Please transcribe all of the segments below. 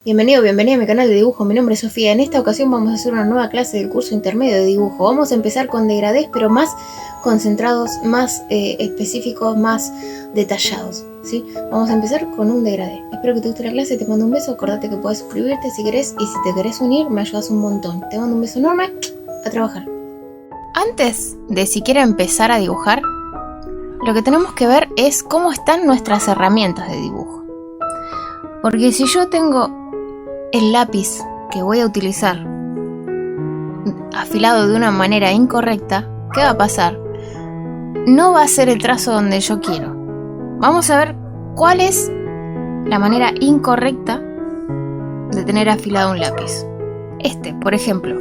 Bienvenido, bienvenida a mi canal de dibujo, mi nombre es Sofía. En esta ocasión vamos a hacer una nueva clase del curso intermedio de dibujo. Vamos a empezar con degradés, pero más concentrados, más específicos, más detallados, ¿sí? Vamos a empezar con un degradé. Espero que te guste la clase, te mando un beso, acordate que puedes suscribirte si querés y si te querés unir me ayudas un montón. Te mando un beso enorme, a trabajar. Antes de siquiera empezar a dibujar, lo que tenemos que ver es cómo están nuestras herramientas de dibujo. Porque si yo tengo el lápiz que voy a utilizar afilado de una manera incorrecta, ¿qué va a pasar? No va a ser el trazo donde yo quiero. Vamos a ver cuál es la manera incorrecta de tener afilado un lápiz. Por ejemplo,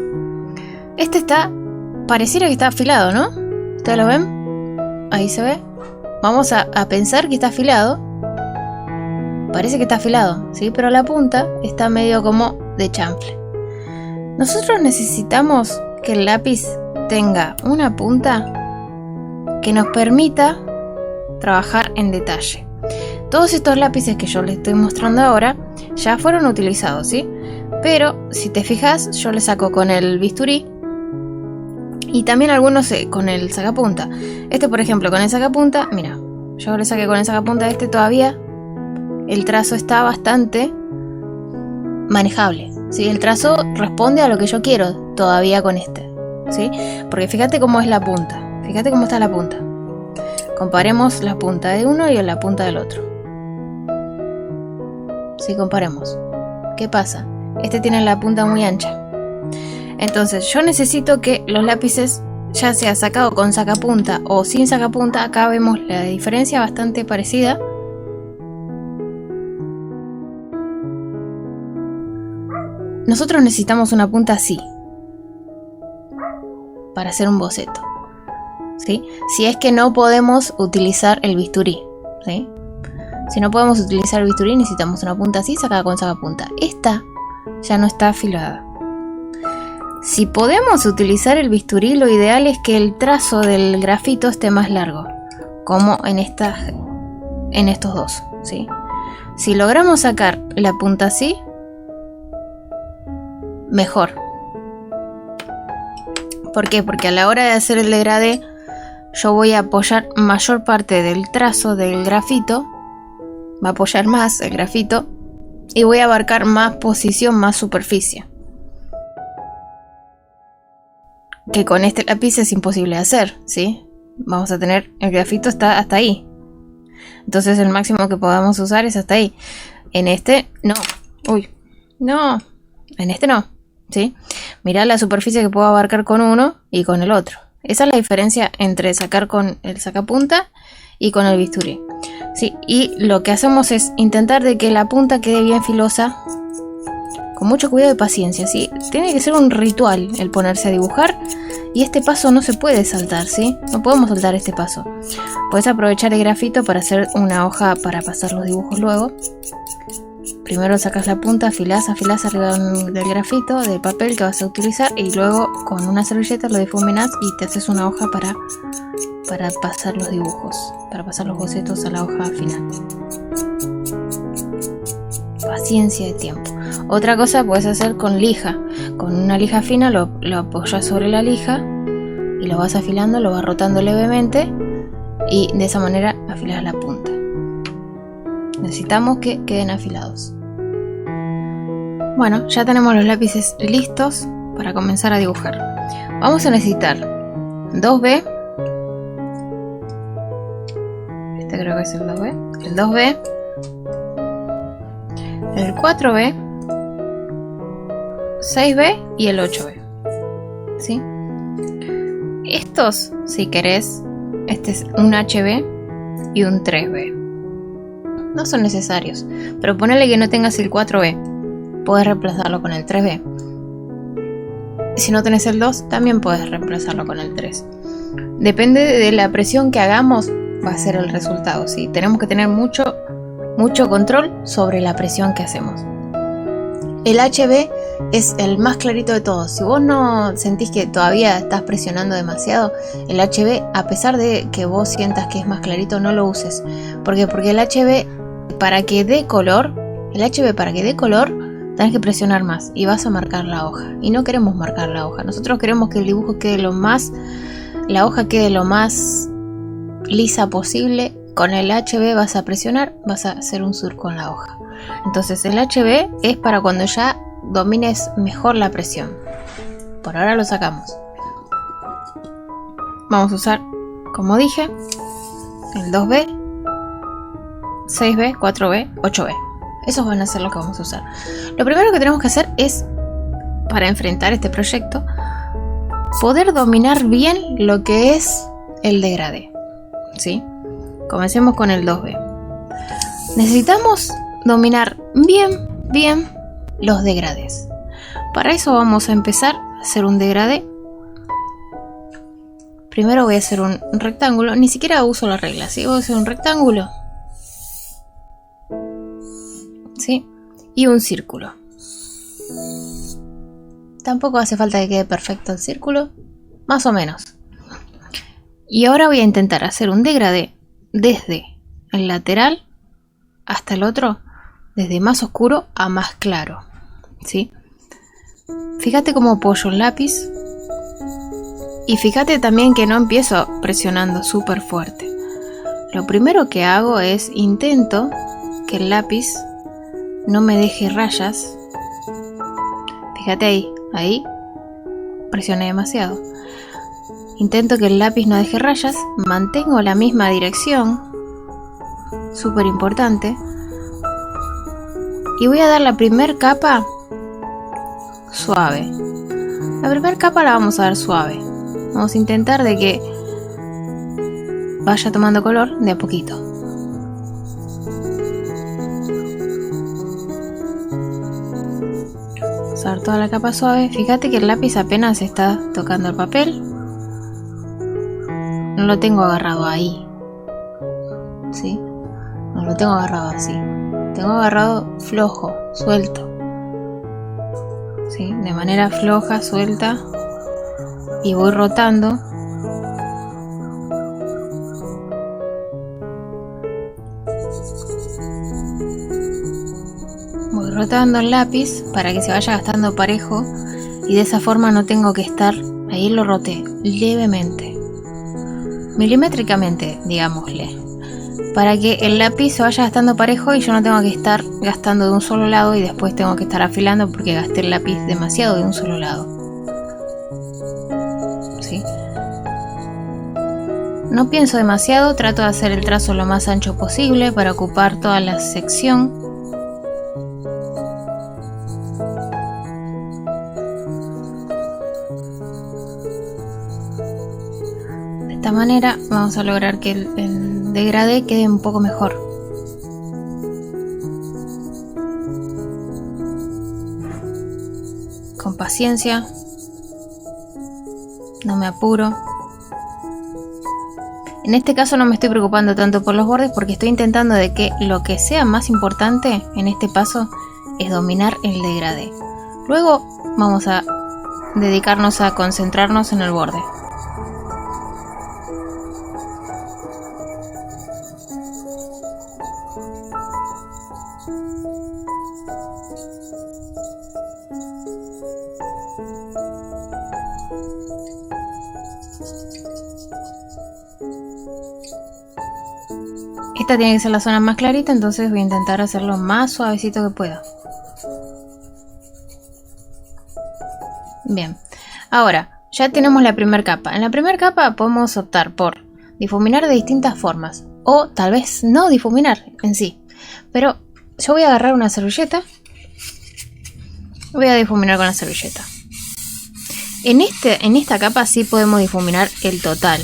pareciera que está afilado, ¿no? ¿Ustedes lo ven? Ahí se ve. Vamos a pensar que está afilado. Parece que está afilado, ¿sí? Pero la punta está medio como de chanfle. Nosotros necesitamos que el lápiz tenga una punta que nos permita trabajar en detalle. Todos estos lápices que yo les estoy mostrando ahora ya fueron utilizados, ¿sí? Pero si te fijas, yo le saco con el bisturí y también algunos con el sacapunta. Por ejemplo, con el sacapunta, mira, yo le saqué con el sacapunta todavía. El trazo está bastante manejable, ¿sí? El trazo responde a lo que yo quiero todavía con ¿sí? Porque fíjate cómo es la punta. Fíjate cómo está la punta. Comparemos la punta de uno y la punta del otro. Sí, comparemos. ¿Qué pasa? Tiene la punta muy ancha. Entonces yo necesito que los lápices, ya sea sacado con sacapunta o sin sacapunta, acá vemos la diferencia bastante parecida. Nosotros necesitamos una punta así para hacer un boceto, ¿sí? Si es que no podemos utilizar el bisturí, ¿sí? Si no podemos utilizar el bisturí, necesitamos una punta así sacada con sacapunta. Esta ya no está afilada. Si podemos utilizar el bisturí, lo ideal es que el trazo del grafito esté más largo, como en estos dos, ¿sí? Si logramos sacar la punta así, mejor. ¿Por qué? Porque a la hora de hacer el degradé yo voy a apoyar mayor parte del trazo del grafito, va a apoyar más el grafito y voy a abarcar más posición, más superficie, que con este lápiz es imposible hacer, ¿sí? Vamos a tener, el grafito está hasta ahí, entonces el máximo que podamos usar es hasta ahí. En no, no, en no, ¿sí? Mirá la superficie que puedo abarcar con uno y con el otro. Esa es la diferencia entre sacar con el sacapunta y con el bisturí, ¿sí? Y lo que hacemos es intentar de que la punta quede bien filosa, con mucho cuidado y paciencia, ¿sí? Tiene que ser un ritual el ponerse a dibujar y este paso no se puede saltar, ¿sí? No podemos saltar este paso. Puedes aprovechar el grafito para hacer una hoja para pasar los dibujos luego. Primero sacas la punta, afilás arriba del grafito, del papel que vas a utilizar y luego con una servilleta lo difuminas y te haces una hoja para pasar los dibujos, para pasar los bocetos a la hoja final. Paciencia y tiempo. Otra cosa puedes hacer con lija. Con una lija fina lo apoyas sobre la lija y lo vas afilando, lo vas rotando levemente y de esa manera afilas la punta. Necesitamos que queden afilados. Bueno, ya tenemos los lápices listos para comenzar a dibujar. Vamos a necesitar 2B. Creo que es el 2B. El 2B. El 4B. 6B y el 8B. ¿Sí? Estos, si querés, es un HB y un 3B. No son necesarios, pero ponele que no tengas el 4B, puedes reemplazarlo con el 3B. Si no tenés el 2, también puedes reemplazarlo con el 3. Depende de la presión que hagamos, va a ser el resultado, ¿sí? Tenemos que tener mucho control sobre la presión que hacemos. El HB es el más clarito de todos. Si vos no sentís que todavía estás presionando demasiado, el HB, a pesar de que vos sientas que es más clarito, no lo uses. ¿Por qué? Porque el HB para que dé color tenés que presionar más y vas a marcar la hoja. Y no queremos marcar la hoja. Nosotros queremos que el dibujo quede la hoja quede lo más lisa posible. Con el HB vas a presionar, vas a hacer un surco en la hoja. Entonces el HB es para cuando ya domines mejor la presión. Por ahora lo sacamos. Vamos a usar, como dije, el 2B, 6B, 4B, 8B. Esos van a ser los que vamos a usar. Lo primero que tenemos que hacer es, para enfrentar este proyecto, poder dominar bien lo que es el degradé, ¿sí? Comencemos con el 2B. Necesitamos dominar bien los degradés. Para eso vamos a empezar a hacer un degradé. Primero voy a hacer un rectángulo. Ni siquiera uso la regla, ¿sí? Voy a hacer un rectángulo, ¿sí? Y un círculo. Tampoco hace falta que quede perfecto el círculo, más o menos. Y ahora voy a intentar hacer un degradé desde el lateral hasta el otro, desde más oscuro a más claro, ¿sí? Fíjate cómo apoyo el lápiz y fíjate también que no empiezo presionando súper fuerte. Lo primero que hago es intento que el lápiz no me deje rayas. Fíjate ahí presioné demasiado. Intento que el lápiz no deje rayas, mantengo la misma dirección, súper importante, y voy a dar la primera capa suave. La primera capa la vamos a dar suave. Vamos a intentar de que vaya tomando color de a poquito. Vamos a dar toda la capa suave. Fíjate que el lápiz apenas está tocando el papel. No lo tengo agarrado ahí, ¿sí? No lo tengo agarrado así. Tengo agarrado flojo, suelto, ¿sí? De manera floja, suelta. Y voy rotando. Voy rotando el lápiz para que se vaya gastando parejo. Y de esa forma no tengo que estar... Ahí lo roté levemente. Milimétricamente, digámosle, para que el lápiz se vaya gastando parejo y yo no tengo que estar gastando de un solo lado y después tengo que estar afilando porque gasté el lápiz demasiado de un solo lado, ¿sí? No pienso demasiado, trato de hacer el trazo lo más ancho posible para ocupar toda la sección. De esta manera vamos a lograr que el degradé quede un poco mejor. Con paciencia, no me apuro. En este caso no me estoy preocupando tanto por los bordes porque estoy intentando de que lo que sea más importante en este paso es dominar el degradé. Luego vamos a dedicarnos a concentrarnos en el borde. Esta tiene que ser la zona más clarita, entonces voy a intentar hacerlo más suavecito que pueda. Bien, ahora ya tenemos la primera capa. En la primera capa podemos optar por difuminar de distintas formas o tal vez no difuminar en sí. Pero yo voy a agarrar una servilleta. Voy a difuminar con la servilleta. En esta capa sí podemos difuminar el total.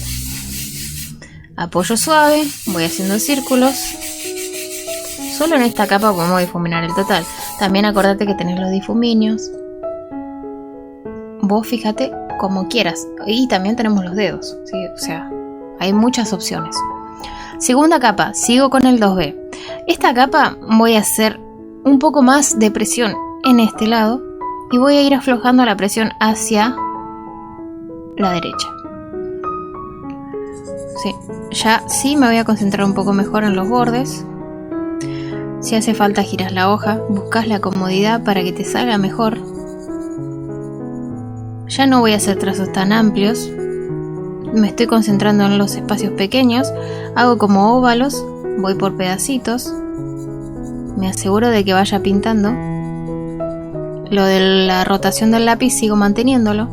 Apoyo suave, voy haciendo círculos. Solo en esta capa podemos difuminar el total. También acordate que tenés los difuminios. Vos fíjate como quieras. Y también tenemos los dedos, ¿sí? O sea, hay muchas opciones. Segunda capa, sigo con el 2B. Esta capa voy a hacer un poco más de presión en este lado. Y voy a ir aflojando la presión hacia la derecha. Sí, ya sí me voy a concentrar un poco mejor en los bordes. Si hace falta giras la hoja, buscas la comodidad para que te salga mejor. Ya no voy a hacer trazos tan amplios, me estoy concentrando en los espacios pequeños, hago como óvalos, voy por pedacitos, me aseguro de que vaya pintando. Lo de la rotación del lápiz sigo manteniéndolo.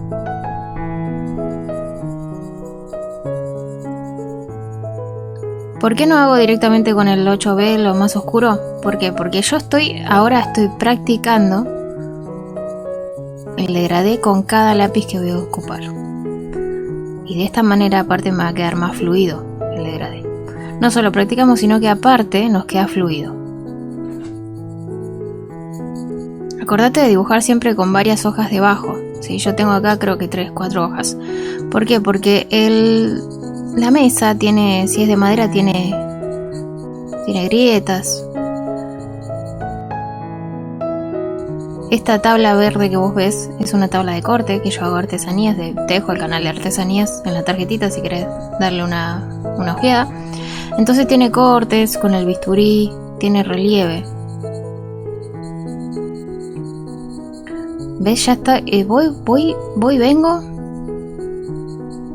¿Por qué no hago directamente con el 8B lo más oscuro? ¿Por qué? Porque yo ahora estoy practicando el degradé con cada lápiz que voy a ocupar. Y de esta manera aparte me va a quedar más fluido el degradé. No solo practicamos, sino que aparte nos queda fluido. Acordate de dibujar siempre con varias hojas debajo. ¿Sí? Yo tengo acá creo que 3-4 hojas. ¿Por qué? Porque la mesa tiene, si es de madera, tiene grietas. Esta tabla verde que vos ves es una tabla de corte que yo hago artesanías. Te dejo el canal de artesanías en la tarjetita si querés darle una ojeada. Entonces tiene cortes con el bisturí, tiene relieve. ¿Ves? Ya está. Vengo.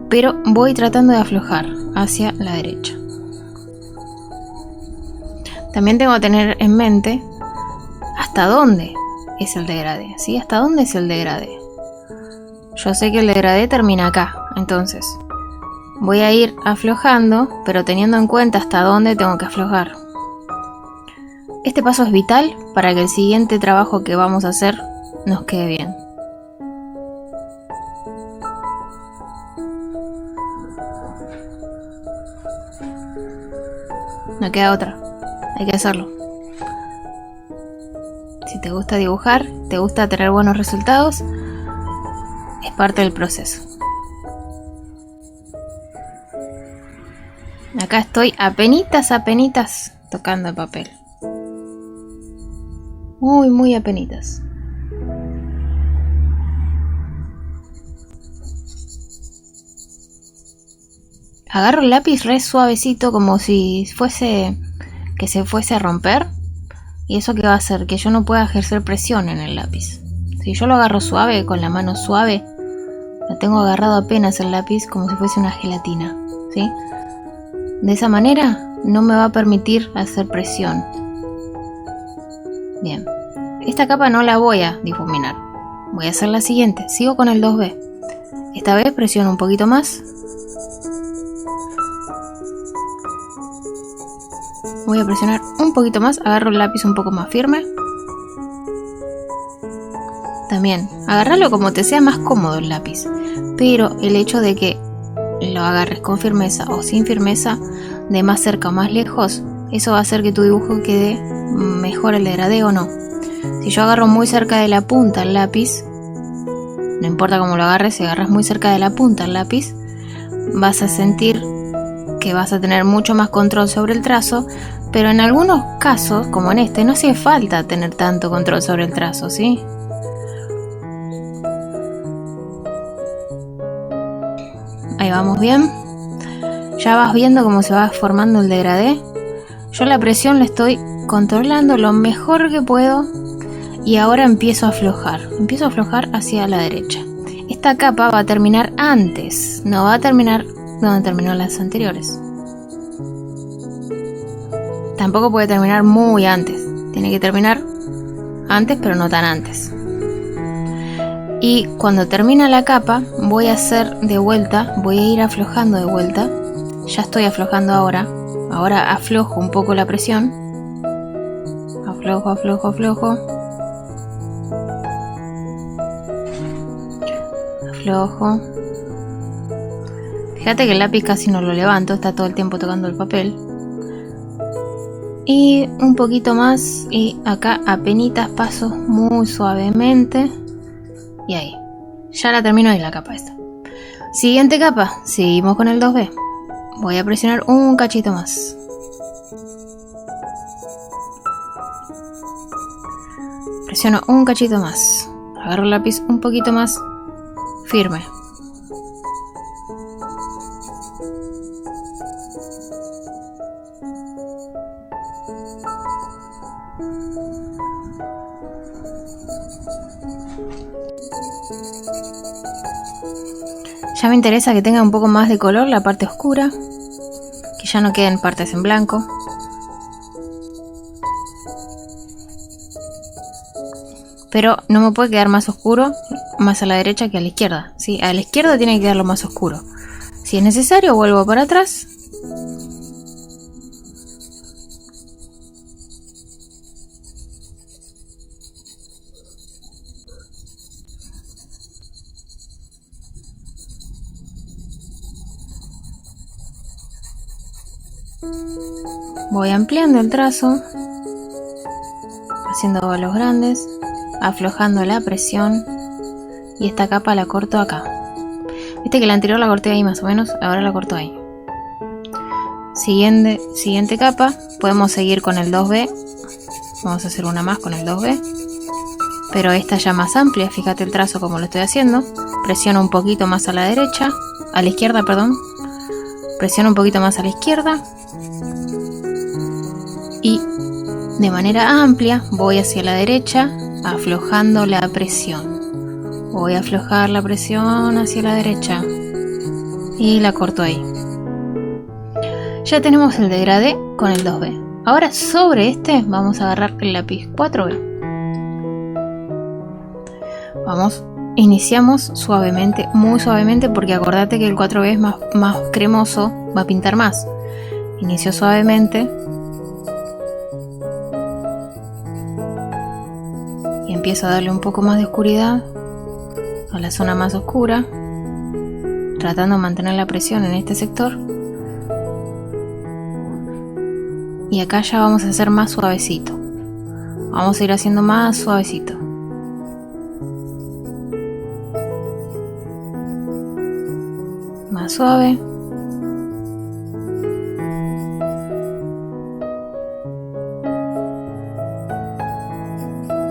Pero voy tratando de aflojar hacia la derecha. También tengo que tener en mente hasta dónde es el degradé, ¿sí? ¿Hasta dónde es el degradé? Yo sé que el degradé termina acá, entonces voy a ir aflojando, pero teniendo en cuenta hasta dónde tengo que aflojar. Este paso es vital para que el siguiente trabajo que vamos a hacer nos quede bien. No queda otra, hay que hacerlo. Si te gusta dibujar, te gusta tener buenos resultados, es parte del proceso. Acá estoy apenitas tocando el papel. Muy apenitas. Agarro el lápiz re suavecito, como si fuese que se fuese a romper. ¿Y eso qué va a hacer? Que yo no pueda ejercer presión en el lápiz. Si yo lo agarro suave, con la mano suave, lo tengo agarrado apenas el lápiz como si fuese una gelatina, ¿sí? De esa manera no me va a permitir hacer presión. Bien, esta capa no la voy a difuminar. Voy a hacer la siguiente. Sigo con el 2B. Esta vez presiono un poquito más. Voy a presionar un poquito más, agarro el lápiz un poco más firme. También, agarrarlo como te sea más cómodo el lápiz. Pero el hecho de que lo agarres con firmeza o sin firmeza, de más cerca o más lejos, eso va a hacer que tu dibujo quede mejor el degradé o no. Si yo agarro muy cerca de la punta el lápiz, no importa cómo lo agarres, si agarras muy cerca de la punta el lápiz, vas a sentir que vas a tener mucho más control sobre el trazo, pero en algunos casos, como en este, no hace falta tener tanto control sobre el trazo, ¿sí? Ahí vamos bien. Ya vas viendo cómo se va formando el degradé. Yo la presión la estoy controlando lo mejor que puedo y ahora empiezo a aflojar. Empiezo a aflojar hacia la derecha. Esta capa va a terminar antes, no va a terminar donde terminó las anteriores. Tampoco puede terminar muy antes. Tiene que terminar antes, pero no tan antes. Y cuando termina la capa, voy a hacer de vuelta, voy a ir aflojando de vuelta. Ya estoy aflojando ahora. Ahora aflojo un poco la presión. Aflojo. Aflojo. Fíjate que el lápiz casi no lo levanto, está todo el tiempo tocando el papel. Y un poquito más, y acá apenitas paso muy suavemente. Y ahí, ya la termino ahí la capa esta. Siguiente capa, seguimos con el 2B. Voy a presionar un cachito más. Presiono un cachito más. Agarro el lápiz un poquito más firme. Ya me interesa que tenga un poco más de color la parte oscura, que ya no queden partes en blanco. Pero no me puede quedar más oscuro más a la derecha que a la izquierda, ¿sí? A la izquierda tiene que quedarlo más oscuro. Si es necesario, vuelvo para atrás. Voy ampliando el trazo, haciendo bolos grandes, aflojando la presión, y esta capa la corto acá. Viste que la anterior la corté ahí más o menos, ahora la corto ahí. Siguiente capa, podemos seguir con el 2B. Vamos a hacer una más con el 2B, pero esta ya más amplia. Fíjate el trazo como lo estoy haciendo. Presiono un poquito más a la derecha, a la izquierda, perdón. Presiono un poquito más a la izquierda y de manera amplia voy hacia la derecha, aflojando la presión. Voy a aflojar la presión hacia la derecha y la corto ahí. Ya tenemos el degradé con el 2B. Ahora sobre este vamos a agarrar el lápiz 4B. Iniciamos suavemente, muy suavemente, porque acordate que el 4B es más cremoso, va a pintar más. Inicio suavemente y empiezo a darle un poco más de oscuridad a la zona más oscura, tratando de mantener la presión en este sector. Y acá ya vamos a hacer más suavecito. Vamos a ir haciendo más suavecito. Más suave.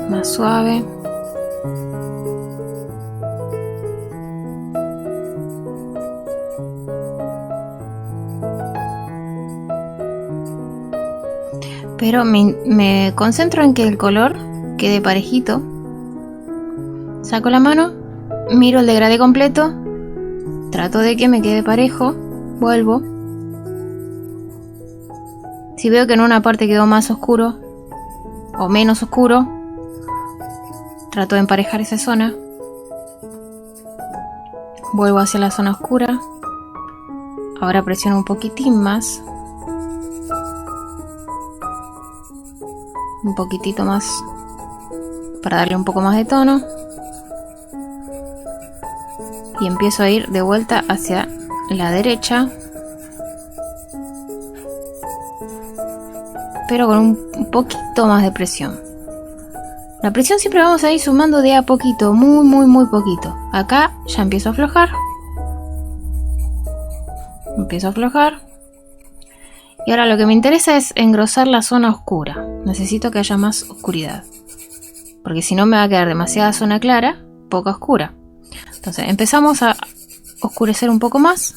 Más suave. Pero me concentro en que el color quede parejito. Saco la mano, miro el degradé completo, trato de que me quede parejo, vuelvo. Si veo que en una parte quedó más oscuro o menos oscuro, trato de emparejar esa zona. Vuelvo hacia la zona oscura. Ahora presiono un poquitín más. Un poquitito más para darle un poco más de tono. Y empiezo a ir de vuelta hacia la derecha, pero con un poquito más de presión. La presión siempre vamos a ir sumando de a poquito, muy poquito. Acá ya empiezo a aflojar. Empiezo a aflojar. Y ahora lo que me interesa es engrosar la zona oscura. Necesito que haya más oscuridad, porque si no me va a quedar demasiada zona clara, poca oscura. Entonces empezamos a oscurecer un poco más.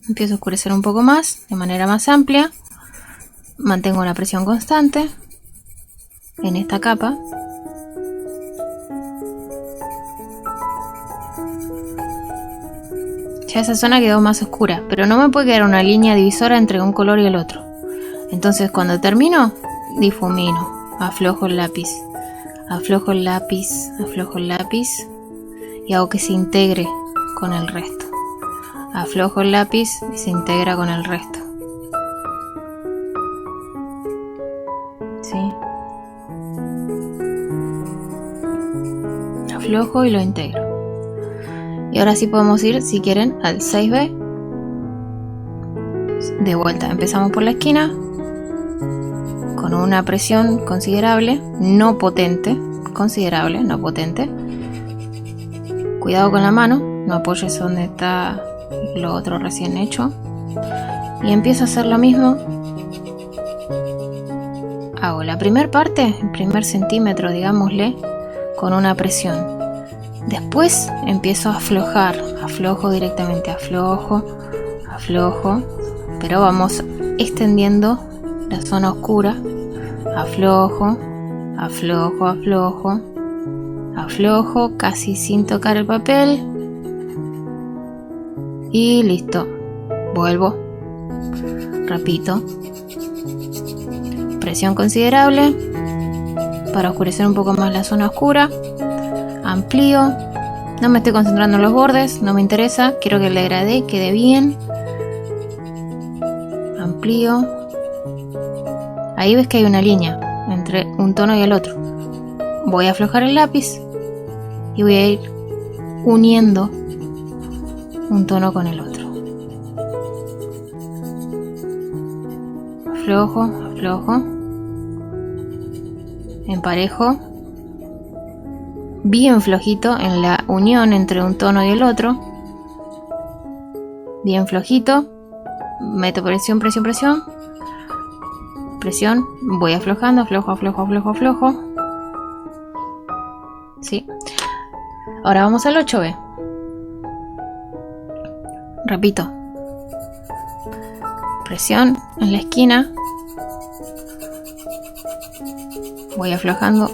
Empiezo a oscurecer un poco más, de manera más amplia. Mantengo una presión constante en esta capa. Ya esa zona quedó más oscura, pero no me puede quedar una línea divisora entre un color y el otro. Entonces cuando termino, difumino, aflojo el lápiz, aflojo el lápiz, aflojo el lápiz y hago que se integre con el resto. Aflojo el lápiz y se integra con el resto. ¿Sí? Aflojo y lo integro. Y ahora sí podemos ir, si quieren, al 6B. De vuelta, empezamos por la esquina con una presión considerable, no potente, considerable, no potente. Cuidado con la mano, no apoyes donde está lo otro recién hecho. Y empiezo a hacer lo mismo. Hago la primera parte, el primer centímetro, digámosle, con una presión. Después empiezo a aflojar, aflojo directamente, aflojo, aflojo, pero vamos extendiendo la zona oscura aflojo, aflojo, aflojo, aflojo, casi sin tocar el papel. Y listo. Vuelvo. Repito. Presión considerable para oscurecer un poco más la zona oscura. Amplío. No me estoy concentrando en los bordes, no me interesa. Quiero que el degradé quede bien. Amplío. Ahí ves que hay una línea entre un tono y el otro. Voy a aflojar el lápiz y voy a ir uniendo un tono con el otro. Aflojo, aflojo. Emparejo. Bien flojito en la unión entre un tono y el otro. Bien flojito. Meto presión, presión, presión. Presión. Voy aflojando, aflojo, aflojo, aflojo, aflojo. ¿Sí? Ahora vamos al 8B. Repito. Presión en la esquina. Voy aflojando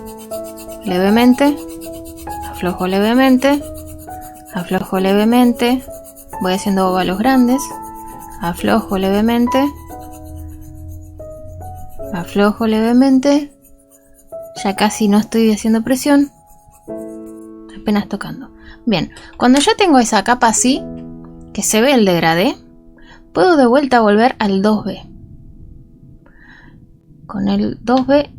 levemente. Aflojo levemente. Aflojo levemente. Voy haciendo óvalos grandes. Aflojo levemente. Aflojo levemente. Ya casi no estoy haciendo presión. Apenas tocando. Bien, cuando ya tengo esa capa así, que se ve el degradé, puedo de vuelta volver al 2B. Con el 2B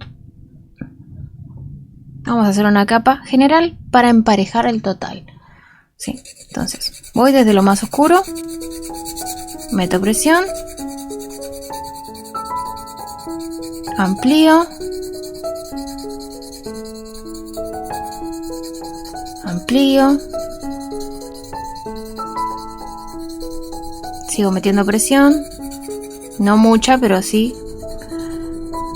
vamos a hacer una capa general para emparejar el total. ¿Sí? Entonces, voy desde lo más oscuro, meto presión, amplío, amplío, sigo metiendo presión, no mucha, pero sí.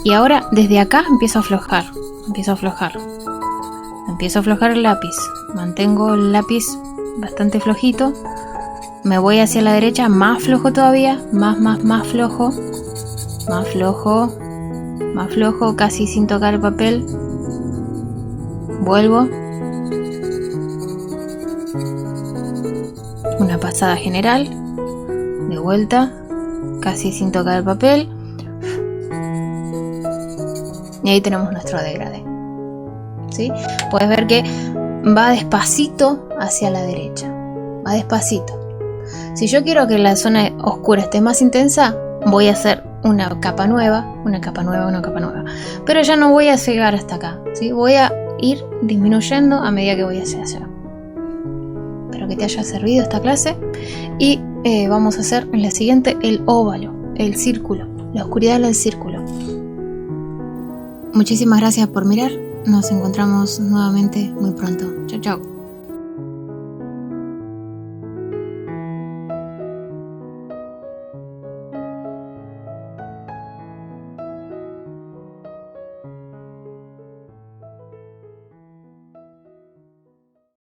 Y ahora desde acá empiezo a aflojar, empiezo a aflojar, empiezo a aflojar el lápiz, mantengo el lápiz bastante flojito, me voy hacia la derecha, más flojo todavía, más flojo, más flojo, más flojo, casi sin tocar el papel, vuelvo, una pasada general, de vuelta, casi sin tocar el papel, y ahí tenemos nuestro degradé. ¿Sí? Puedes ver que va despacito hacia la derecha, va despacito. Si yo quiero que la zona oscura esté más intensa, voy a hacer una capa nueva, una capa nueva, una capa nueva, pero ya no voy a llegar hasta acá, ¿sí? Voy a ir disminuyendo a medida que voy hacia allá. Espero que te haya servido esta clase y vamos a hacer en la siguiente el óvalo, el círculo, la oscuridad del círculo. Muchísimas gracias por mirar, nos encontramos nuevamente muy pronto. Chao, chao.